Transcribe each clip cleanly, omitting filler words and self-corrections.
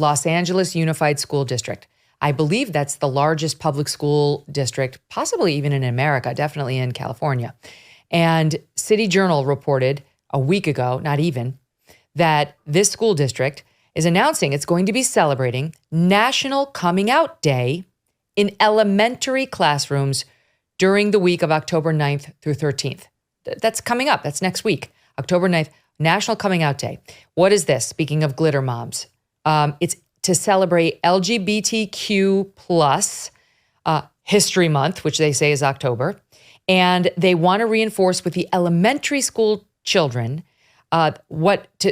Los Angeles Unified School District. I believe that's the largest public school district, possibly even in America, definitely in California. And City Journal reported a week ago, not even, that this school district is announcing it's going to be celebrating National Coming Out Day in elementary classrooms during the week of October 9th through 13th. That's coming up. That's next week, October 9th, National Coming Out Day. What is this? Speaking of glitter moms, it's to celebrate LGBTQ plus History Month, which they say is October. And they want to reinforce with the elementary school children for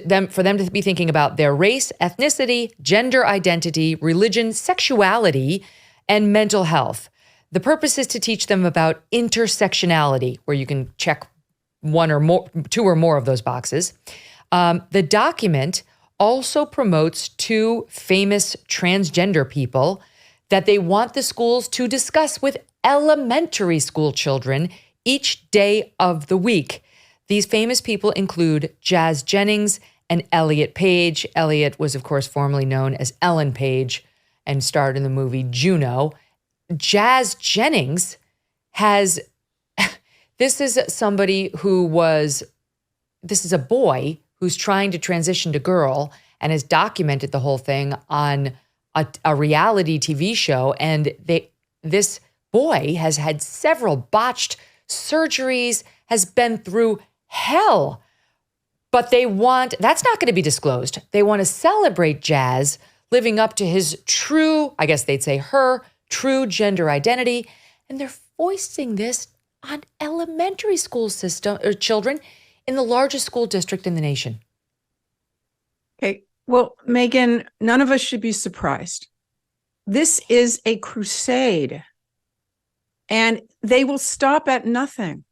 them to be thinking about their race, ethnicity, gender identity, religion, sexuality, and mental health. The purpose is to teach them about intersectionality, where you can check two or more of those boxes. The document also promotes two famous transgender people that they want the schools to discuss with elementary school children each day of the week. These famous people include Jazz Jennings and Elliot Page. Elliot was, of course, formerly known as Ellen Page and starred in the movie Juno. Jazz Jennings this is a boy who's trying to transition to girl and has documented the whole thing on a reality TV show. And this boy has had several botched surgeries, has been through hell, but that's not going to be disclosed. They want to celebrate Jazz living up to his true, I guess they'd say her true gender identity. And they're foisting this on elementary school children in the largest school district in the nation. Okay. Well, Megyn, none of us should be surprised. This is a crusade, and they will stop at nothing.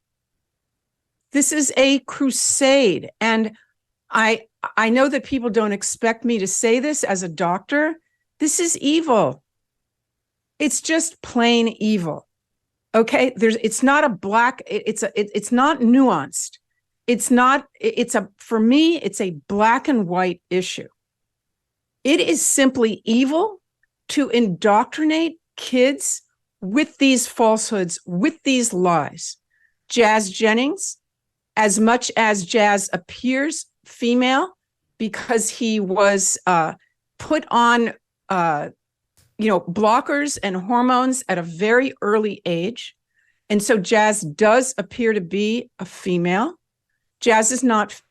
This is a crusade. And I know that people don't expect me to say this as a doctor. This is evil. It's just plain evil. Okay? It's not a black, it's not nuanced. For me, it's a black and white issue. It is simply evil to indoctrinate kids with these falsehoods, with these lies. Jazz Jennings, as much as Jazz appears female because he was put on blockers and hormones at a very early age, and so Jazz does appear to be a female. Jazz is not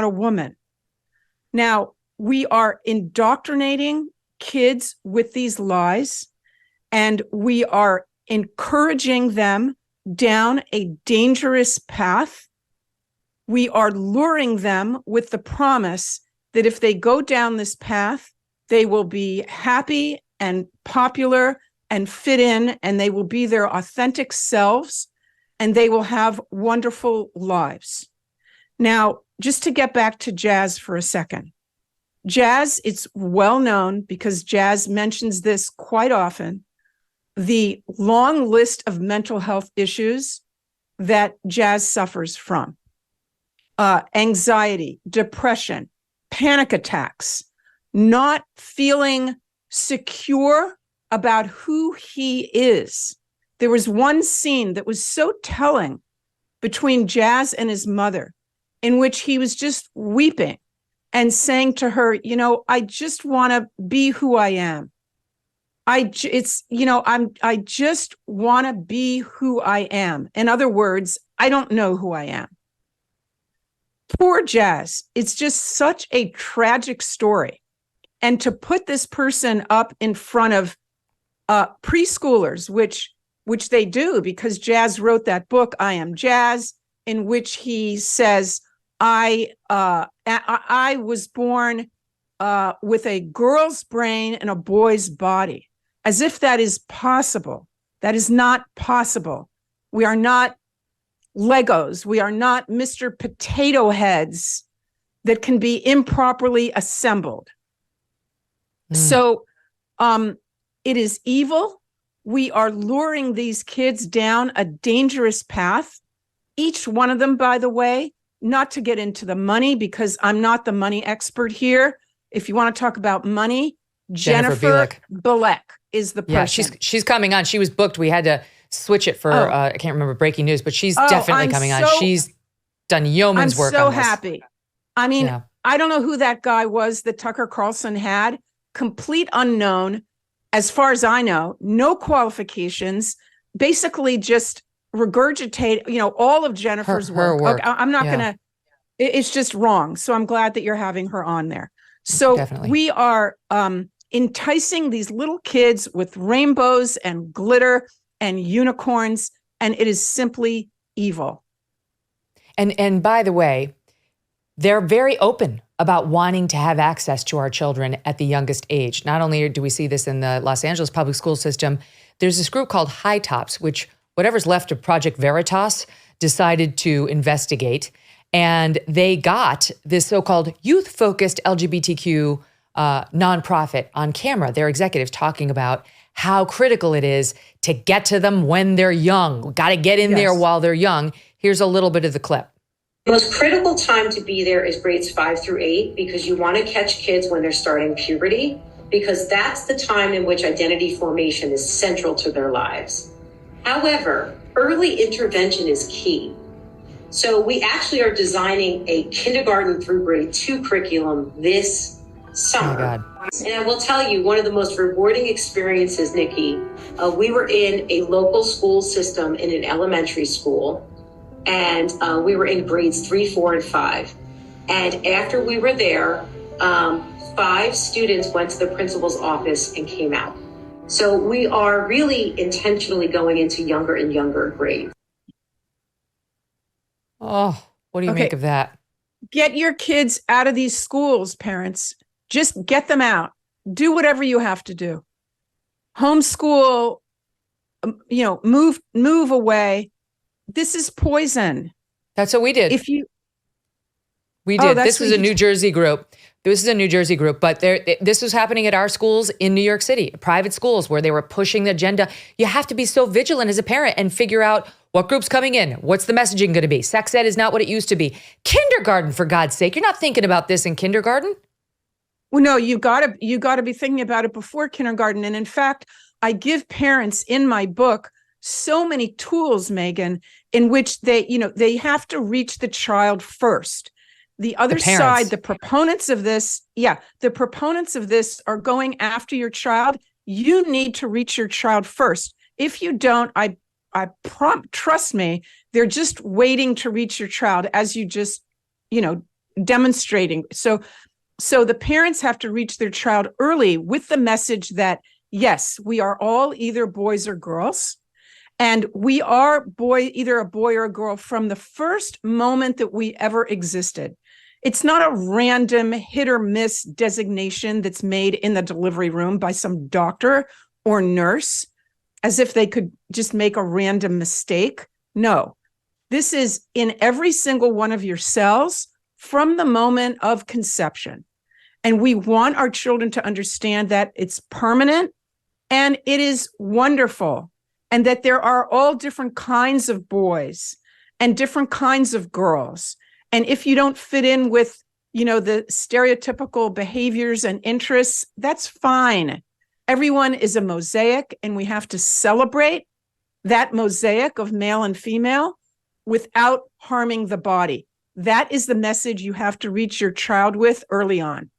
a woman. Now, we are indoctrinating kids with these lies, and we are encouraging them down a dangerous path. We are luring them with the promise that if they go down this path, they will be happy and popular and fit in, and they will be their authentic selves, and they will have wonderful lives. Now, just to get back to Jazz for a second. Jazz, it's well known because Jazz mentions this quite often, the long list of mental health issues that Jazz suffers from. Anxiety, depression, panic attacks, not feeling secure about who he is. There was one scene that was so telling between Jazz and his mother, in which he was just weeping and saying to her, I just want to be who I am. I just want to be who I am. In other words, I don't know who I am. Poor Jazz. It's just such a tragic story. And to put this person up in front of preschoolers, which they do, because Jazz wrote that book, I Am Jazz, in which he says, I was born with a girl's brain and a boy's body, as if that is possible. That is not possible. We are not Legos. We are not Mr. Potato Heads that can be improperly assembled. So it is evil. We are luring these kids down a dangerous path. Each one of them, by the way, not to get into the money, because I'm not the money expert here, If you want to talk about money, Jennifer Jennifer Bilek is the person. Yeah, she's coming on. She was booked. We had to switch it for, I can't remember, breaking news, but she's definitely coming on. She's done yeoman's work on this. I'm so happy. I mean, I don't know who that guy was that Tucker Carlson had. Complete unknown. As far as I know, no qualifications, basically just regurgitate, all of Jennifer's her work. Okay, I'm not going to, it's just wrong. So I'm glad that you're having her on there. So definitely. We are enticing these little kids with rainbows and glitter and unicorns, and it is simply evil. And by the way, they're very open about wanting to have access to our children at the youngest age. Not only do we see this in the Los Angeles public school system, there's this group called High Tops, which whatever's left of Project Veritas decided to investigate. And they got this so-called youth-focused LGBTQ nonprofit on camera, their executives talking about how critical it is to get to them when they're young. Got to get in there while they're young. Here's a little bit of the clip. The most critical time to be there is grades 5 through 8 because you want to catch kids when they're starting puberty, because that's the time in which identity formation is central to their lives. However, early intervention is key. So we actually are designing a kindergarten through grade 2 curriculum this summer. Oh my God. And I will tell you, one of the most rewarding experiences, Nikki, we were in a local school system in an elementary school. And we were in grades 3, 4, and 5. And after we were there, 5 students went to the principal's office and came out. So we are really intentionally going into younger and younger grades. Oh, what do you make of that? Get your kids out of these schools, parents. Just get them out. Do whatever you have to do. Homeschool, move away. This is poison. That's what we did. We did. This was a New Jersey group. This is a New Jersey group, but this was happening at our schools in New York City, private schools where they were pushing the agenda. You have to be so vigilant as a parent and figure out what group's coming in. What's the messaging going to be? Sex ed is not what it used to be. Kindergarten, for God's sake. You're not thinking about this in kindergarten. Well, no, you got to be thinking about it before kindergarten. And in fact, I give parents in my book so many tools, Megyn, in which they have to reach the child first. The other side, the proponents of this are going after your child. You need to reach your child first. If you don't, trust me, they're just waiting to reach your child as you just, demonstrating. So the parents have to reach their child early with the message that, yes, we are all either boys or girls. And we are either a boy or a girl from the first moment that we ever existed. It's not a random hit or miss designation that's made in the delivery room by some doctor or nurse, as if they could just make a random mistake. No, this is in every single one of your cells from the moment of conception. And we want our children to understand that it's permanent and it is wonderful. And that there are all different kinds of boys and different kinds of girls. And if you don't fit in with, the stereotypical behaviors and interests, that's fine. Everyone is a mosaic, and we have to celebrate that mosaic of male and female without harming the body. That is the message you have to reach your child with early on.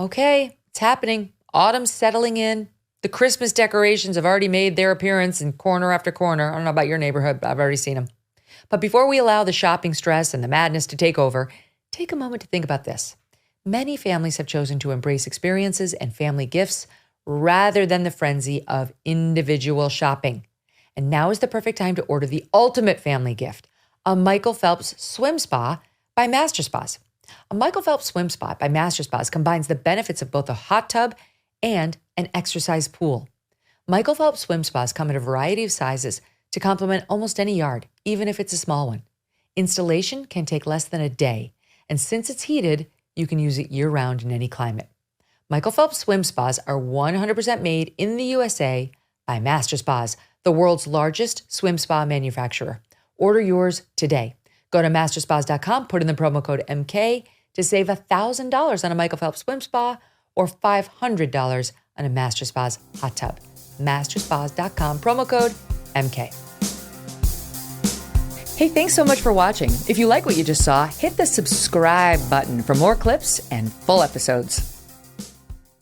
Okay, it's happening. Autumn's settling in. The Christmas decorations have already made their appearance in corner after corner. I don't know about your neighborhood, but I've already seen them. But before we allow the shopping stress and the madness to take over, take a moment to think about this. Many families have chosen to embrace experiences and family gifts rather than the frenzy of individual shopping. And now is the perfect time to order the ultimate family gift, a Michael Phelps swim spa by Master Spas. A Michael Phelps swim spa by Master Spas combines the benefits of both a hot tub and an exercise pool. Michael Phelps swim spas come in a variety of sizes to complement almost any yard, even if it's a small one. Installation can take less than a day, and since it's heated, you can use it year-round in any climate. Michael Phelps swim spas are 100% made in the USA by Master Spas, the world's largest swim spa manufacturer. Order yours today. Go to masterspas.com, put in the promo code MK, to save $1,000 on a Michael Phelps swim spa or $500 on a Master Spas hot tub. masterspas.com, promo code MK. Hey, thanks so much for watching. If you like what you just saw, hit the subscribe button for more clips and full episodes.